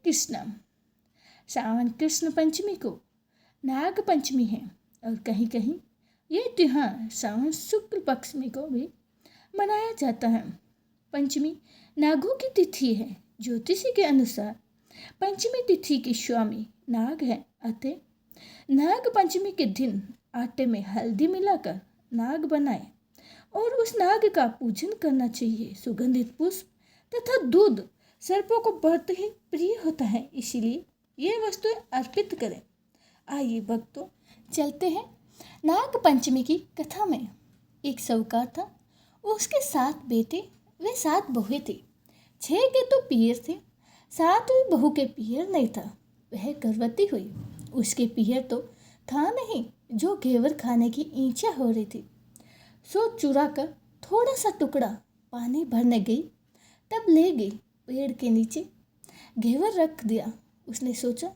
कृष्ण। श्रावण कृष्ण पंचमी को नाग पंचमी है और कहीं कहीं ये त्योहार श्रावण शुक्ल पक्ष में को भी मनाया जाता है। पंचमी नागों की तिथि है। ज्योतिषी के अनुसार पंचमी तिथि के स्वामी नाग है। अतः नाग पंचमी के दिन आटे में हल्दी मिलाकर नाग बनाए और उस नाग का पूजन करना चाहिए। सुगंधित पुष्प तथा दूध सर्पों को बहुत ही प्रिय होता है, इसीलिए ये वस्तुएं अर्पित करें। आइए भक्तों, चलते हैं नाग पंचमी की कथा में। एक साहूकार था, उसके 7 बेटे व 7 बहुएं थी। 6 के तो पियर थे, 7वीं बहू के पियर नहीं था। वह गर्भवती हुई। उसके पियर तो था नहीं, जो घेवर खाने की इच्छा हो रही थी। सो चुरा कर थोड़ा सा टुकड़ा पानी भरने गई, तब ले गई पेड़ के नीचे घेवर रख दिया। उसने सोचा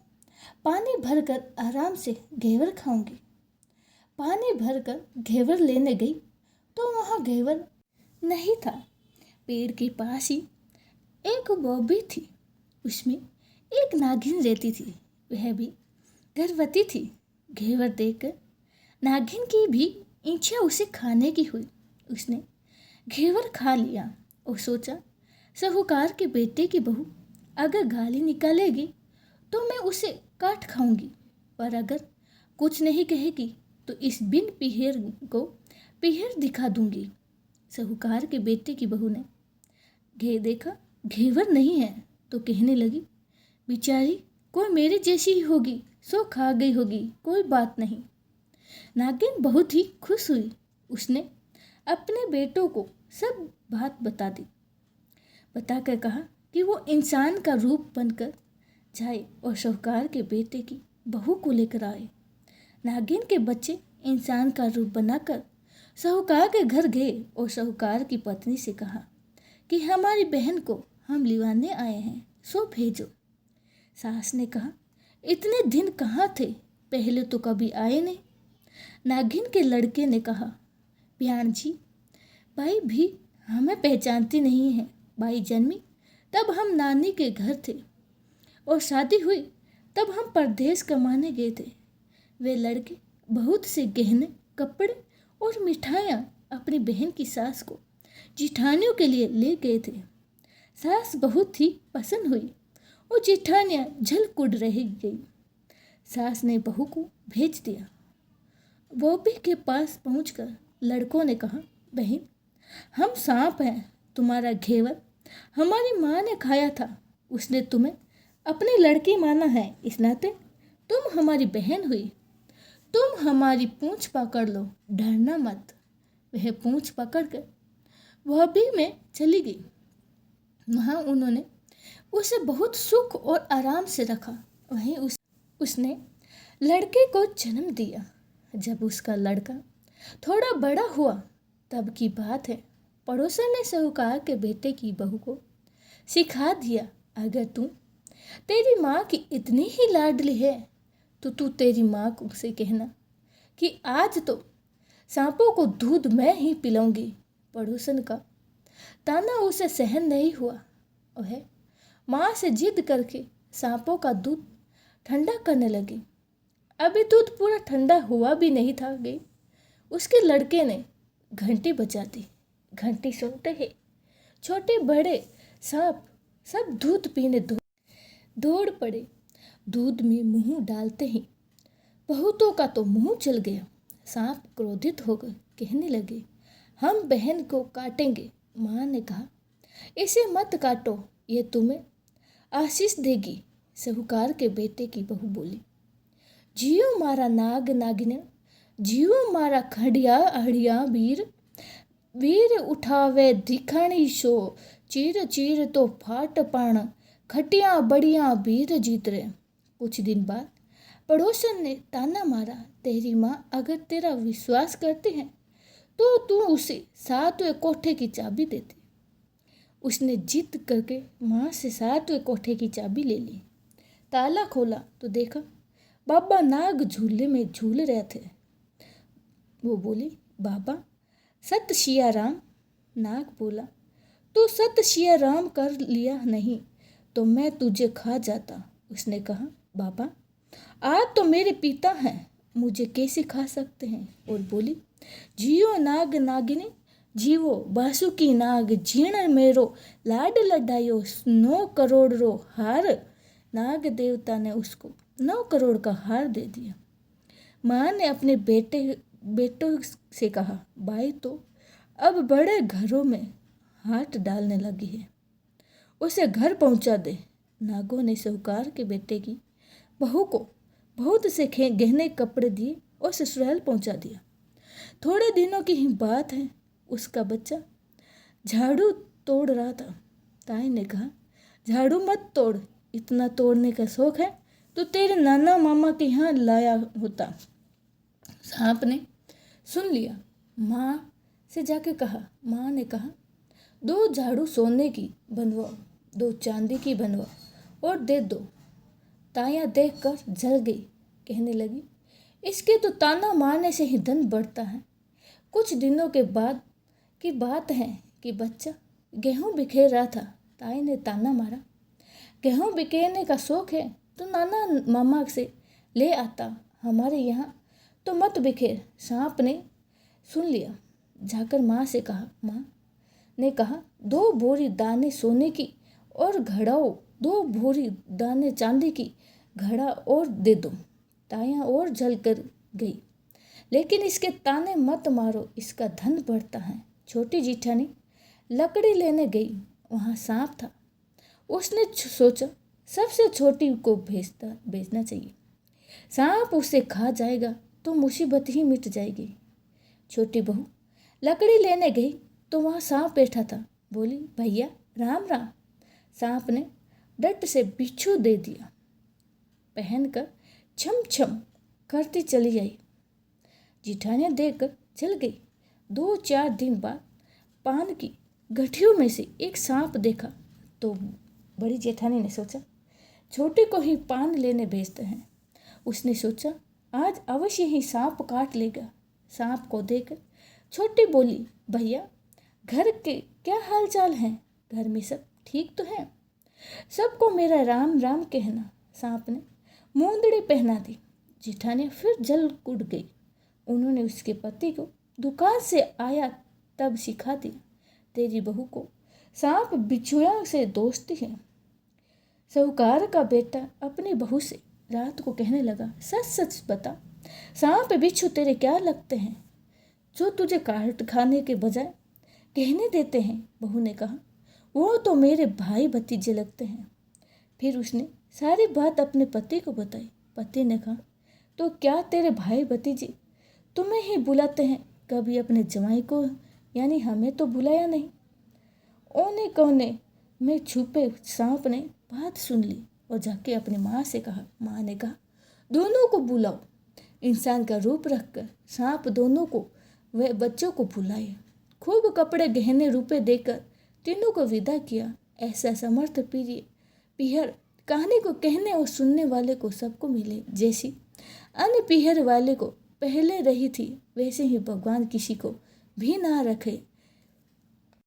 पानी भरकर आराम से घेवर खाऊंगी। पानी भरकर घेवर लेने गई तो वहाँ घेवर नहीं था। पेड़ के पास ही एक बोबी थी, उसमें एक नागिन रहती थी। वह भी गर्भवती थी। घेवर देखकर नागिन की भी इच्छा उसे खाने की हुई। उसने घेवर खा लिया और सोचा साहूकार के बेटे की बहू अगर गाली निकालेगी तो मैं उसे काट खाऊंगी, पर अगर कुछ नहीं कहेगी तो इस बिन पीहर को पीहर दिखा दूंगी। साहूकार के बेटे की बहू ने देखा घेवर नहीं है तो कहने लगी, बेचारी कोई मेरे जैसी ही होगी, सो खा गई होगी, कोई बात नहीं। नागिन बहुत ही खुश हुई। उसने अपने बेटों को सब बात बता दी। बताकर कहा कि वो इंसान का रूप बनकर जाए और साहूकार के बेटे की बहू को लेकर आए। नागिन के बच्चे इंसान का रूप बनाकर साहूकार के घर गए और साहूकार की पत्नी से कहा कि हमारी बहन को हम लिवाने आए हैं, सो भेजो। सास ने कहा, इतने दिन कहाँ थे, पहले तो कभी आए नहीं। नागिन के लड़के ने कहा, ब्यान जी, बाई भी हमें पहचानती नहीं है। बाई जन्मी तब हम नानी के घर थे और शादी हुई तब हम परदेश कमाने गए थे। वे लड़के बहुत से गहने, कपड़े और मिठाइयाँ अपनी बहन की सास को जिठानियों के लिए ले गए थे। सास बहुत ही पसंद हुई और जिठानियाँ झलकुड़ रह गई। सास ने बहू को भेज दिया। बॉबी के पास पहुंचकर लड़कों ने कहा, बहन, हम सांप हैं। तुम्हारा घेवर हमारी माँ ने खाया था। उसने तुम्हें अपनी लड़की माना है, इस नाते तुम हमारी बहन हुई। तुम हमारी पूंछ पकड़ लो, डरना मत। वह पूंछ पकड़कर बॉबी में चली गई। वहाँ उन्होंने उसे बहुत सुख और आराम से रखा। वहीं उसने लड़के को जन्म दिया। जब उसका लड़का थोड़ा बड़ा हुआ तब की बात है, पड़ोसन ने साहूकार के बेटे की बहू को सिखा दिया, अगर तू तेरी माँ की इतनी ही लाडली है तो तू तेरी माँ को से कहना कि आज तो सांपों को दूध मैं ही पिलाऊंगी। पड़ोसन का ताना उसे सहन नहीं हुआ। वह माँ से जिद करके सांपों का दूध ठंडा करने लगी। अभी दूध पूरा ठंडा हुआ भी नहीं था गई, उसके लड़के ने घंटी बजा दी। घंटी सुनते ही छोटे बड़े सांप सब दूध पीने दौड़ पड़े। दूध में मुंह डालते ही बहुतों का तो मुंह चल गया। सांप क्रोधित होकर कहने लगे, हम बहन को काटेंगे। माँ ने कहा, इसे मत काटो, ये तुम्हें आशीष देगी। साहूकार के बेटे की बहू बोली, जियो मारा नाग नागिन, जियो मारा खड़िया अड़िया वीर। वीर उठावे दिखाणी शो, चीर चीर तो फाट पाण, खटिया बड़िया वीर जीत रहे। कुछ दिन बाद पड़ोसन ने ताना मारा, तेरी माँ अगर तेरा विश्वास करती है तो तू उसे 7वें कोठे की चाबी देती। उसने जिद करके माँ से 7वें कोठे की चाबी ले ली। ताला खोला तो देखा बाबा नाग झूले में झूल रहे थे। वो बोली, बाबा सत सिया राम। नाग बोला, तू सत सिया राम कर लिया नहीं, तो मैं तुझे खा जाता। उसने कहा, बाबा आप तो मेरे पिता हैं, मुझे कैसे खा सकते हैं? और बोली, जियो नाग नागिनी जीवो बासुकी नाग जीण मेरो लाड लडायो 9 करोड़ रो हार। नाग देवता ने उसको 9 करोड़ का हार दे दिया। माँ ने अपने बेटों से कहा, भाई तो अब बड़े घरों में हाथ डालने लगी है, उसे घर पहुंचा दे। नागों ने साहूकार के बेटे की बहू को बहुत से गहने कपड़े दिए और ससुराल पहुंचा दिया। थोड़े दिनों की ही बात है, उसका बच्चा झाड़ू तोड़ रहा था। ताई ने कहा, झाड़ू मत तोड़, इतना तोड़ने का शौक है तो तेरे नाना मामा के यहाँ लाया होता। सांप ने सुन लिया, माँ से जाके कहा। माँ ने कहा, 2 झाड़ू सोने की बनवाओ, 2 चांदी की बनवाओ और दे दो। ताया देखकर जल गई, कहने लगी, इसके तो ताना मारने से ही धन बढ़ता है। कुछ दिनों के बाद की बात है कि बच्चा गेहूं बिखेर रहा था। ताई ने ताना मारा, गेहूं बिखेरने का शौक है तो नाना मामा से ले आता, हमारे यहाँ तो मत बिखेर। सांप ने सुन लिया, जाकर माँ से कहा। माँ ने कहा, 2 बोरी दाने सोने की और घड़ाओ, 2 बोरी दाने चांदी की घड़ा और दे दो। ताया और जल कर गई, लेकिन इसके ताने मत मारो, इसका धन बढ़ता है। छोटी जिठानी लकड़ी लेने गई, वहाँ सांप था। उसने सोचा सबसे छोटी को भेजना चाहिए, सांप उसे खा जाएगा तो मुसीबत ही मिट जाएगी। छोटी बहू लकड़ी लेने गई तो वहाँ सांप बैठा था। बोली, भैया राम राम। सांप ने डट से बिच्छू दे दिया, पहनकर छम छम करती चली आई। जिठानियाँ देखकर चल गई। 2-4 दिन बाद पान की गठियों में से एक सांप देखा तो बड़ी जेठानी ने सोचा, छोटे को ही पान लेने भेजते हैं। उसने सोचा, आज अवश्य ही सांप काट लेगा। सांप को देखकर छोटी बोली, भैया घर के क्या हाल चाल हैं? घर में सब ठीक तो है? सबको मेरा राम राम कहना। सांप ने मूंदड़ी पहना दी। जिठानी फिर जल कुड़ गई। उन्होंने उसके पति को दुकान से आया तब सिखा दिया, तेरी बहू को सांप बिच्छुआ से दोस्ती है। साहूकार का बेटा अपनी बहू से रात को कहने लगा, सच सच बता, सांप बिच्छू तेरे क्या लगते हैं जो तुझे काट खाने के बजाय कहने देते हैं? बहू ने कहा, वो तो मेरे भाई भतीजे लगते हैं। फिर उसने सारी बात अपने पति को बताई। पति ने कहा, तो क्या तेरे भाई भतीजे तुम्हें ही बुलाते हैं, कभी अपने जवाई को यानी हमें तो बुलाया नहीं? ओने कोने में छुपे सांप ने बात सुन ली और जाके अपनी माँ से कहा। माँ ने कहा, दोनों को बुलाओ। इंसान का रूप रखकर सांप दोनों को व बच्चों को बुलाए, खूब कपड़े गहने रुपए देकर तीनों को विदा किया। ऐसा समर्थ पीहर कहानी को कहने और सुनने वाले को सबको मिले। जैसी अन्य पीहर वाले को पहले रही थी, वैसे ही भगवान किसी को भी ना रखे।